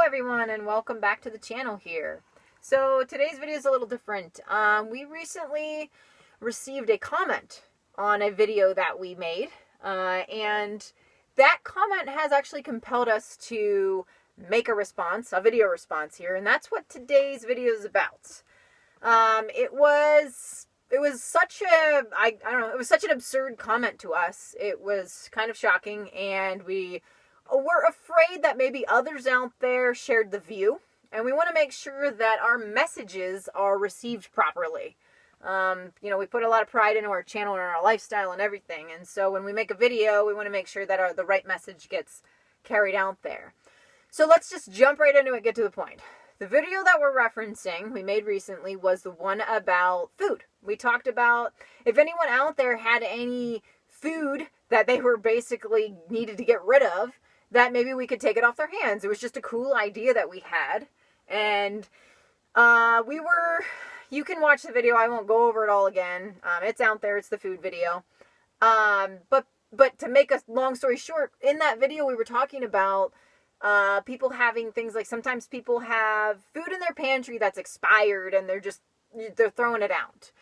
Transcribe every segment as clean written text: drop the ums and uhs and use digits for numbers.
everyone, and welcome back to the channel here. So today's video is a little different. We recently received a comment on a video that we made, and that comment has actually compelled us to make a response, a video response here, and that's what today's video is about. It was such an absurd comment to us. It was kind of shocking, and we're afraid that maybe others out there shared the view, and we want to make sure that our messages are received properly. We put a lot of pride into our channel and our lifestyle and everything, and so when we make a video, we want to make sure that the right message gets carried out there. So let's just jump right into it, get to the point. The video that we're referencing, we made recently, was the one about food. We talked about if anyone out there had any food that they were basically needed to get rid of, that maybe we could take it off their hands. It was just a cool idea that we had. And you can watch the video. I won't go over it all again. It's out there. It's the food video. But to make a long story short, in that video we were talking about people having things like sometimes people have food in their pantry that's expired and they're throwing it out.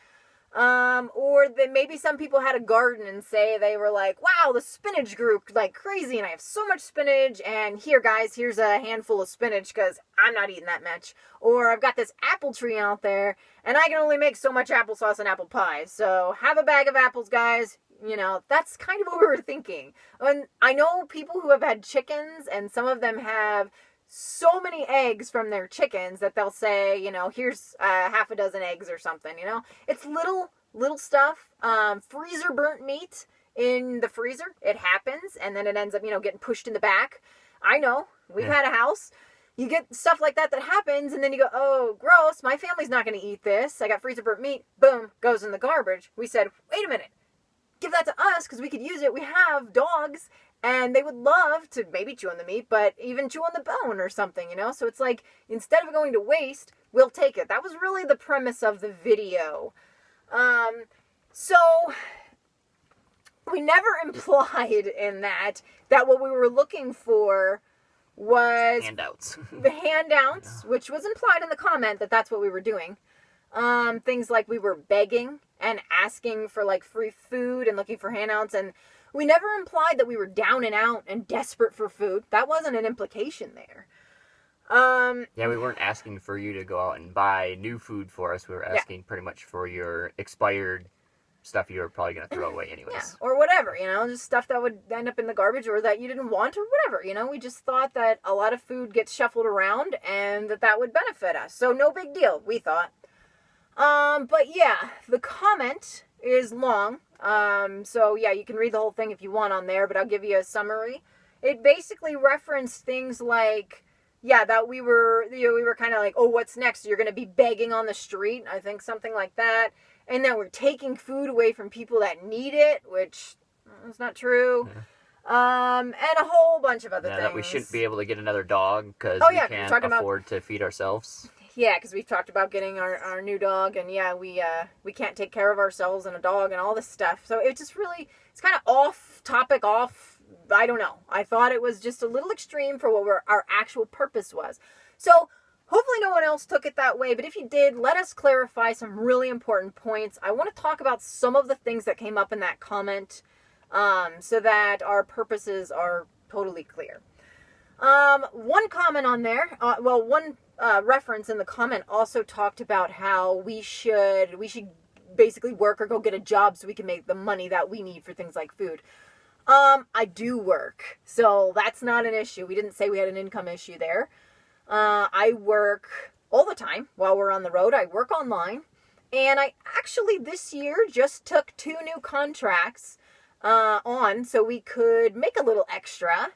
Or that maybe some people had a garden and say they were like, wow, the spinach grew like crazy and I have so much spinach, and here guys, here's a handful of spinach because I'm not eating that much. Or I've got this apple tree out there and I can only make so much applesauce and apple pie, so have a bag of apples, guys. That's kind of what we were thinking. And I know people who have had chickens, and some of them have so many eggs from their chickens that they'll say, here's half a dozen eggs or something, It's little stuff. Freezer burnt meat in the freezer. It happens, and then it ends up, getting pushed in the back. I know. We've had a house. You get stuff like that happens, and then you go, oh, gross, my family's not going to eat this. I got freezer burnt meat. Boom, goes in the garbage. We said, wait a minute. Give that to us because we could use it. We have dogs and they would love to maybe chew on the meat, but even chew on the bone or something, So it's like, instead of going to waste, we'll take it. That was really the premise of the video. So we never implied in that what we were looking for was handouts. The handouts, which was implied in the comment that that's what we were doing. Things like we were begging and asking for like free food and looking for handouts, and we never implied that we were down and out and desperate for food. That wasn't an implication there. Yeah, we weren't asking for you to go out and buy new food for us. We were asking pretty much for your expired stuff you were probably going to throw away anyways. Yeah, or whatever, just stuff that would end up in the garbage or that you didn't want or whatever, We just thought that a lot of food gets shuffled around and that would benefit us. So no big deal, we thought. But yeah, the comment is long. So yeah, you can read the whole thing if you want on there, but I'll give you a summary. It basically referenced things like, that we were kind of like, oh, what's next? You're going to be begging on the street. I think something like that. And then we're taking food away from people that need it, which is not true. Yeah. And a whole bunch of other things. That we shouldn't be able to get another dog because we can't afford to feed ourselves. Yeah, because we've talked about getting our new dog, and we can't take care of ourselves and a dog and all this stuff. So it just really, it's kind of off topic, I don't know. I thought it was just a little extreme for what our actual purpose was. So hopefully no one else took it that way, but if you did, let us clarify some really important points. I want to talk about some of the things that came up in that comment, so that our purposes are totally clear. One comment on there, one reference in the comment also talked about how we should basically work or go get a job so we can make the money that we need for things like food. I do work, so that's not an issue. We didn't say we had an income issue there. I work all the time while we're on the road. I work online, and I actually this year just took 2 new contracts on so we could make a little extra.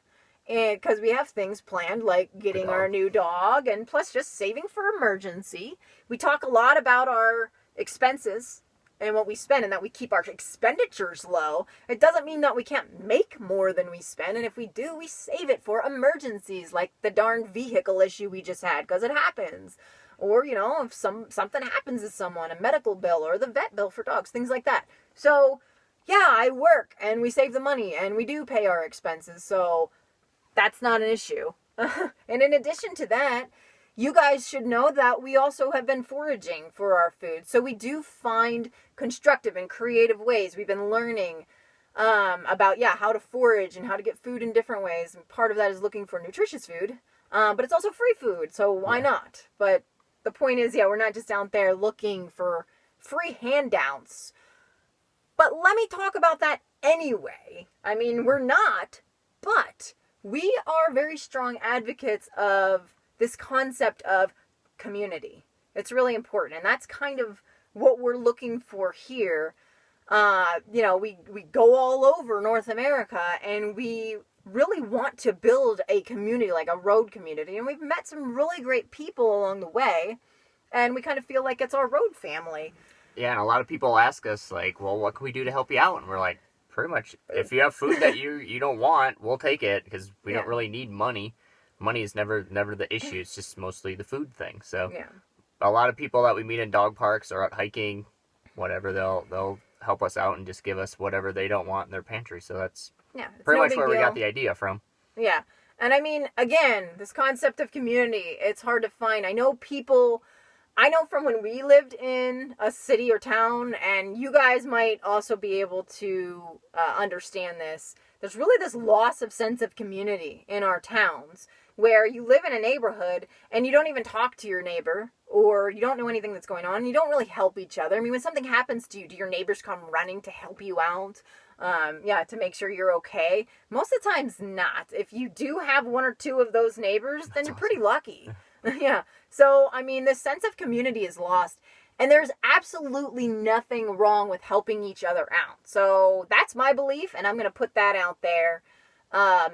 And because we have things planned like getting our new dog, and plus just saving for emergency. We talk a lot about our expenses and what we spend, and that we keep our expenditures low. It doesn't mean that we can't make more than we spend, and if we do, we save it for emergencies like the darn vehicle issue we just had, because it happens. Or, if something happens to someone, a medical bill or the vet bill for dogs, things like that. So, yeah, I work and we save the money and we do pay our expenses, so that's not an issue. And in addition to that, you guys should know that we also have been foraging for our food. So we do find constructive and creative ways. We've been learning about, how to forage and how to get food in different ways. And part of that is looking for nutritious food. But it's also free food, so why not? But the point is, we're not just out there looking for free handouts. But let me talk about that anyway. I mean, we're not, but we are very strong advocates of this concept of community. It's really important, and that's kind of what we're looking for here. We go all over North America, and we really want to build a community, like a road community, and we've met some really great people along the way, and we kind of feel like it's our road family. Yeah, and a lot of people ask us, like, well, what can we do to help you out? And we're like, pretty much, if you have food that you don't want, we'll take it, because we don't really need money. Money is never the issue. It's just mostly the food thing. So a lot of people that we meet in dog parks or out hiking, whatever, they'll help us out and just give us whatever they don't want in their pantry. So that's pretty much where we got the idea from. Yeah. And I mean, again, this concept of community, it's hard to find. I know from when we lived in a city or town, and you guys might also be able to understand this. There's really this loss of sense of community in our towns, where you live in a neighborhood and you don't even talk to your neighbor, or you don't know anything that's going on, and you don't really help each other. I mean, when something happens to you, do your neighbors come running to help you out? To make sure you're okay? Most of the times not. If you do have one or two of those neighbors, then you're pretty lucky. Yeah. So, I mean, this sense of community is lost. And there's absolutely nothing wrong with helping each other out. So that's my belief, and I'm going to put that out there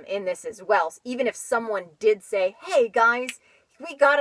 in this as well. So even if someone did say, hey, guys, we got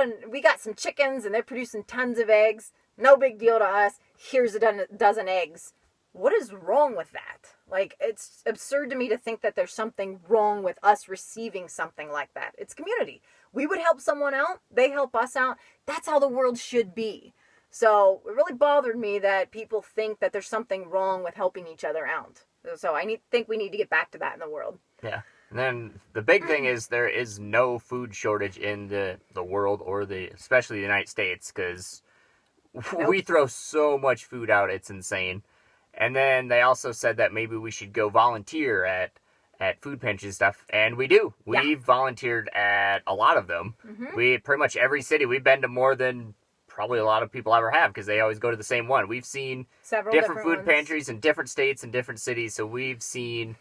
some chickens, and they're producing tons of eggs. No big deal to us. Here's a dozen eggs. What is wrong with that? Like, it's absurd to me to think that there's something wrong with us receiving something like that. It's community. We would help someone out. They help us out. That's how the world should be. So it really bothered me that people think that there's something wrong with helping each other out. So I think we need to get back to that in the world. Yeah. And then the big thing is there is no food shortage in the world, or especially the United States, because we throw so much food out, it's insane. And then they also said that maybe we should go volunteer at food pantries and stuff, and we do. We've volunteered at a lot of them. Mm-hmm. We pretty much every city, we've been to more than probably a lot of people ever have, because they always go to the same one. We've seen several different food pantries in different states and different cities, so we've seen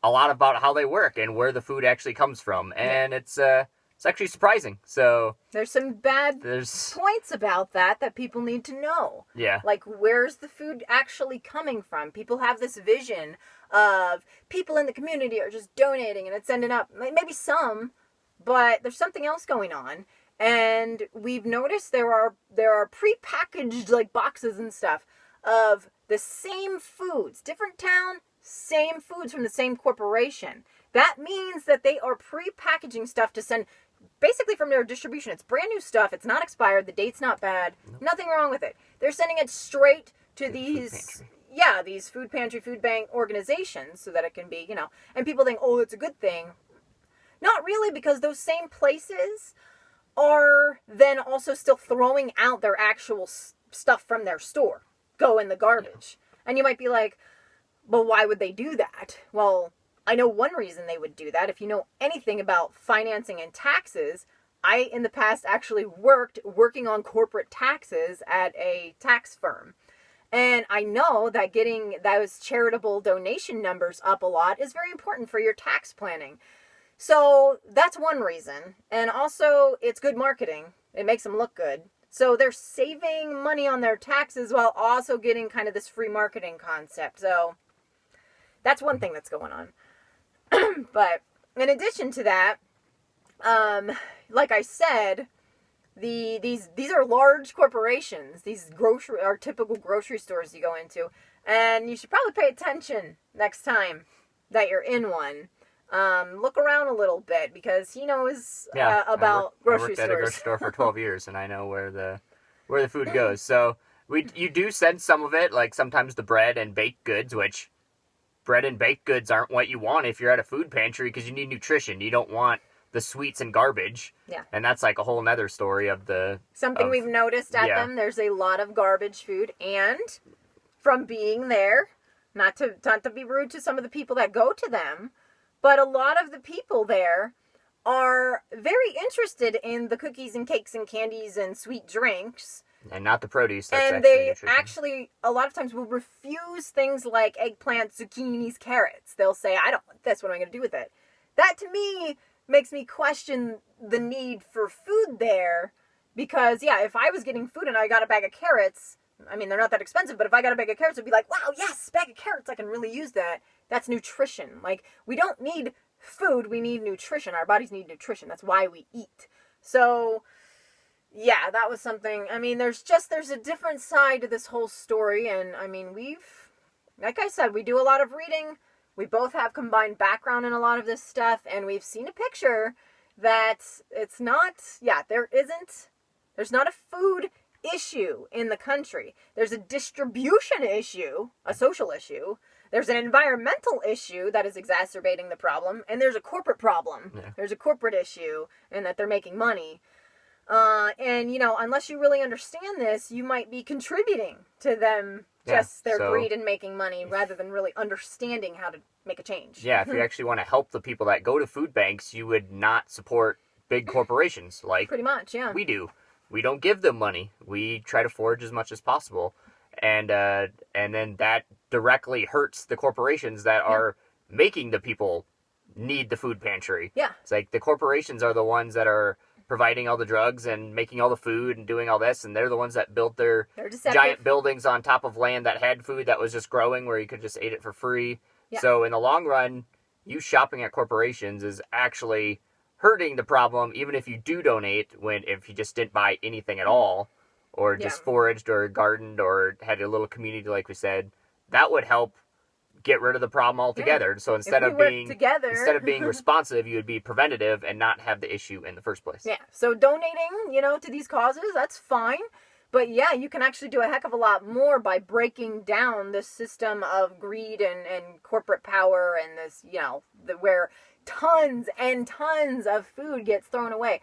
a lot about how they work and where the food actually comes from, and it's actually surprising. So there's some bad points about that people need to know. Yeah. Like, where's the food actually coming from? People have this vision of people in the community are just donating and it's ending up, maybe some, but there's something else going on. And we've noticed there are prepackaged, like, boxes and stuff of the same foods, different town, same foods from the same corporation. That means that they are prepackaging stuff to send basically from their distribution. It's brand new stuff. It's not expired. The date's not bad. Nope. Nothing wrong with it. They're sending it straight to these food pantry, food bank organizations, so that it can be, and people think, oh, it's a good thing. Not really, because those same places are then also still throwing out their actual stuff from their store. Go in the garbage. And you might be like, well, why would they do that? Well, I know one reason they would do that. If you know anything about financing and taxes, I, in the past, actually working on corporate taxes at a tax firm. And I know that getting those charitable donation numbers up a lot is very important for your tax planning. So that's one reason. And also, it's good marketing. It makes them look good. So they're saving money on their taxes while also getting kind of this free marketing concept. So that's one thing that's going on. But in addition to that, like I said, these are large corporations. These are typical grocery stores you go into, and you should probably pay attention next time that you're in one. Look around a little bit, because he knows about grocery stores. I worked at a grocery store for 12 years, and I know where the food goes. So you do send some of it, like sometimes the bread and baked goods, which bread and baked goods aren't what you want if you're at a food pantry, because you need nutrition. You don't want the sweets and garbage. Yeah. And that's like a whole nother story of the... Something we've noticed at them, there's a lot of garbage food. And from being there, not to be rude to some of the people that go to them, but a lot of the people there are very interested in the cookies and cakes and candies and sweet drinks. And not the produce. That's and they actually, a lot of times, will refuse things like eggplants, zucchinis, carrots. They'll say, I don't want this. What am I going to do with it? That, to me, makes me question the need for food there. Because, yeah, if I was getting food and I got a bag of carrots, I mean, they're not that expensive, but if I got a bag of carrots, I'd be like, wow, yes, bag of carrots, I can really use that. That's nutrition. Like, we don't need food, we need nutrition. Our bodies need nutrition. That's why we eat. So... yeah, that was something. I mean, there's a different side to this whole story. And I mean, like I said, we do a lot of reading. We both have combined background in a lot of this stuff. And we've seen a picture that it's not, there's not a food issue in the country. There's a distribution issue, a social issue. There's an environmental issue that is exacerbating the problem. And there's a corporate problem. Yeah. There's a corporate issue in that they're making money. And, you know, unless you really understand this, you might be contributing to them their greed and making money rather than really understanding how to make a change. Yeah, if you actually want to help the people that go to food banks, you would not support big corporations like... pretty much, yeah. We do. We don't give them money. We try to forage as much as possible. And then that directly hurts the corporations that are making the people need the food pantry. Yeah. It's like the corporations are the ones that are... providing all the drugs and making all the food and doing all this, and they're the ones that built their giant buildings on top of land that had food that was just growing where you could just eat it for free. Yeah. So in the long run, you shopping at corporations is actually hurting the problem, even if you do donate, if you just didn't buy anything at all, or just foraged or gardened or had a little community like we said, that would help get rid of the problem altogether. Yeah. So instead of being responsive, you would be preventative and not have the issue in the first place. Yeah. So donating, to these causes, that's fine. But yeah, you can actually do a heck of a lot more by breaking down this system of greed and corporate power and this, where tons and tons of food gets thrown away.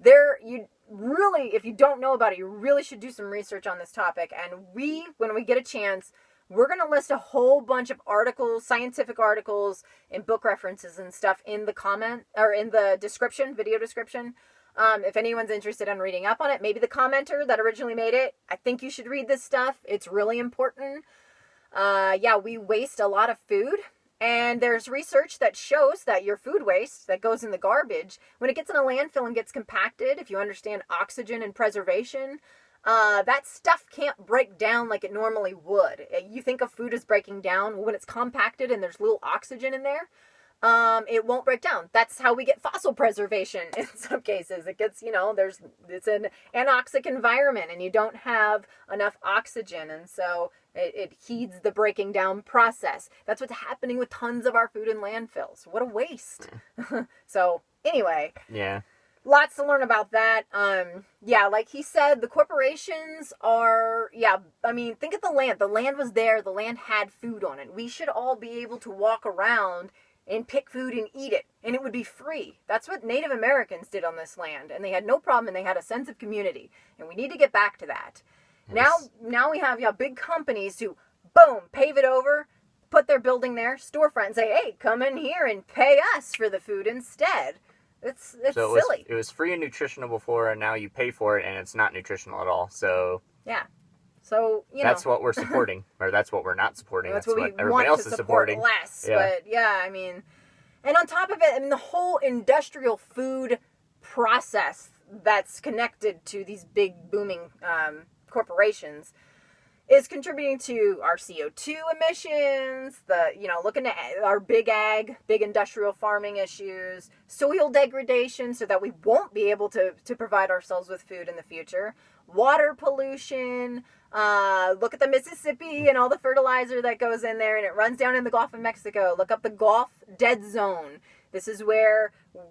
If you don't know about it, you really should do some research on this topic. And when we get a chance, we're going to list a whole bunch of articles, scientific articles, and book references and stuff in the comment, or in the description, video description. If anyone's interested in reading up on it, maybe the commenter that originally made it, I think you should read this stuff. It's really important. We waste a lot of food. And there's research that shows that your food waste that goes in the garbage, when it gets in a landfill and gets compacted, if you understand oxygen and preservation, that stuff can't break down like it normally would. You think of food as breaking down. When it's compacted and there's little oxygen in there, it won't break down. That's how we get fossil preservation in some cases. It gets, it's an anoxic environment and you don't have enough oxygen. And so it heeds the breaking down process. That's what's happening with tons of our food in landfills. What a waste. So anyway. Yeah. Lots to learn about that. Like he said, the corporations are, think of the land. The land was there. The land had food on it. We should all be able to walk around and pick food and eat it. And it would be free. That's what Native Americans did on this land. And they had no problem and they had a sense of community. And we need to get back to that. Yes. Now we have big companies who, boom, pave it over, put their building there, storefront, and say, hey, come in here and pay us for the food instead. It's silly. It was free and nutritional before, and now you pay for it, and it's not nutritional at all. So yeah, so that's what we're supporting, or that's what we're not supporting. That's what everybody else is supporting. Less, yeah. But yeah, and on top of it, the whole industrial food process that's connected to these big booming corporations is contributing to our CO2 emissions, looking at our big industrial farming issues, soil degradation so that we won't be able to provide ourselves with food in the future, water pollution, look at the Mississippi and all the fertilizer that goes in there and it runs down in the Gulf of Mexico. Look up the Gulf Dead Zone. This is where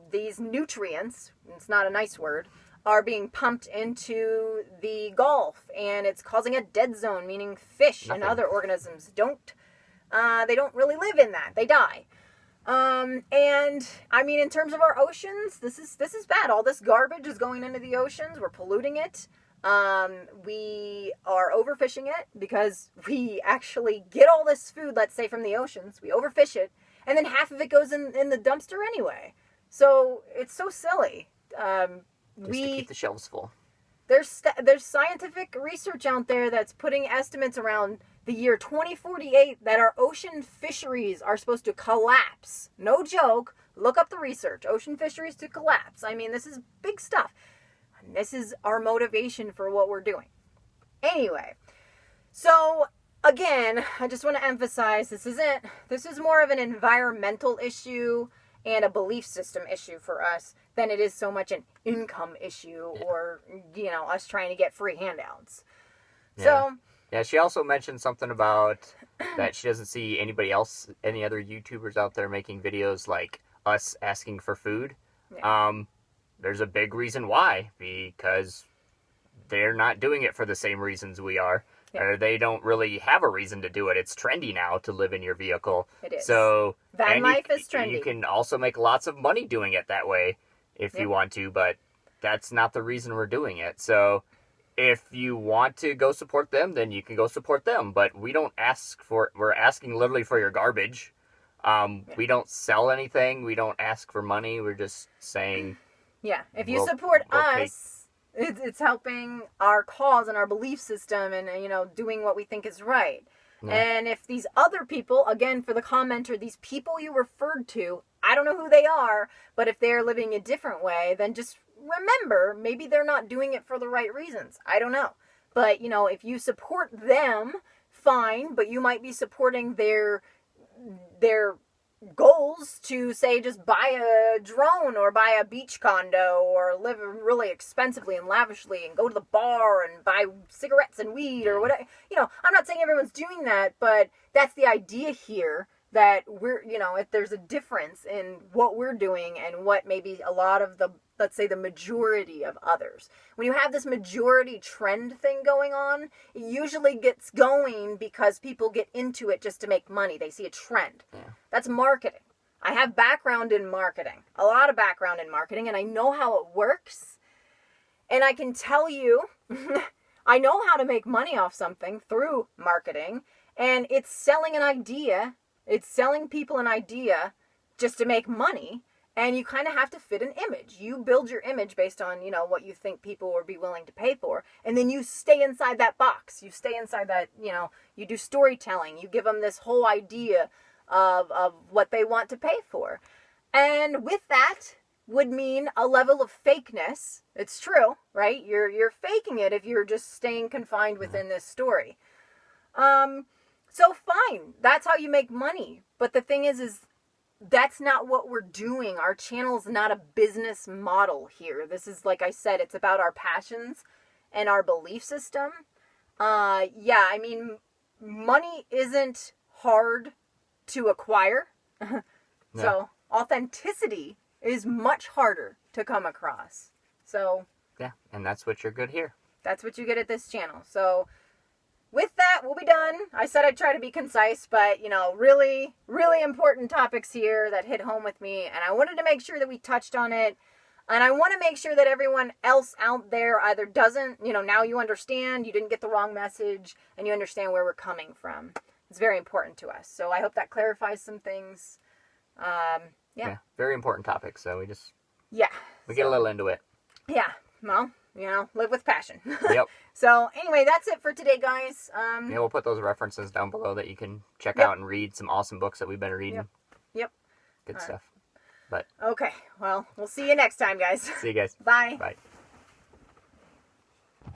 these nutrients, it's not a nice word, are being pumped into the Gulf, and it's causing a dead zone, meaning fish and other organisms don't really live in that. They die. And I mean, in terms of our oceans, this is bad. All this garbage is going into the oceans. We're polluting it. We are overfishing it because we actually get all this food, let's say, from the oceans. We overfish it, and then half of it goes in the dumpster anyway. So it's so silly. Just to keep the shelves full. There's scientific research out there that's putting estimates around the year 2048 that our ocean fisheries are supposed to collapse. No joke. Look up the research. Ocean fisheries to collapse. I mean, this is big stuff. And this is our motivation for what we're doing. Anyway, so again, I just want to emphasize this is more of an environmental issue and a belief system issue for us than it is so much an income issue or, us trying to get free handouts. Yeah. So... Yeah, she also mentioned something about that she doesn't see any other YouTubers out there making videos like us asking for food. Yeah. There's a big reason why, because they're not doing it for the same reasons we are. Yeah. Or they don't really have a reason to do it. It's trendy now to live in your vehicle. It is. So van life is trendy. You can also make lots of money doing it that way if you want to, but that's not the reason we're doing it. So if you want to go support them, then you can go support them. But we don't we're asking literally for your garbage. We don't sell anything. We don't ask for money. We're just saying... Yeah, if you support us, it's helping our cause and our belief system and, doing what we think is right. Yeah. And if these other people, again, for the commenter, these people you referred to, I don't know who they are, but if they're living a different way, then just remember, maybe they're not doing it for the right reasons. I don't know. But, if you support them, fine, but you might be supporting their goals to, say, just buy a drone or buy a beach condo or live really expensively and lavishly and go to the bar and buy cigarettes and weed or whatever. I'm not saying everyone's doing that, but that's the idea here, that we're, if there's a difference in what we're doing and what maybe a lot of the, let's say, the majority of others. When you have this majority trend thing going on, it usually gets going because people get into it just to make money. They see a trend. Yeah. That's marketing. I have background in marketing, a lot of background in marketing, and I know how it works. And I can tell you, I know how to make money off something through marketing, and it's selling an idea. It's selling people an idea just to make money. And you kind of have to fit an image. You build your image based on, what you think people would be willing to pay for. And then you stay inside that box. You stay inside that, you do storytelling. You give them this whole idea of what they want to pay for. And with that would mean a level of fakeness. It's true, right? You're faking it if you're just staying confined within this story. So fine. That's how you make money. But the thing is that's not what we're doing. Our channel's not a business model here. This is, like I said, it's about our passions and our belief system. Money isn't hard to acquire. So authenticity is much harder to come across. So yeah, and that's what you're good here. That's what you get at this channel. So with that, we'll be done. I said I'd try to be concise, but, really, really important topics here that hit home with me. And I wanted to make sure that we touched on it. And I want to make sure that everyone else out there either doesn't, now you understand, you didn't get the wrong message, and you understand where we're coming from. It's very important to us. So I hope that clarifies some things. Yeah, very important topic. So we get a little into it. Yeah, well, live with passion. Yep. So anyway, that's it for today, guys. We'll put those references down below that you can check out and read some awesome books that we've been reading. Yep. Good stuff. But okay, well, we'll see you next time, guys. See you guys. Bye. Bye.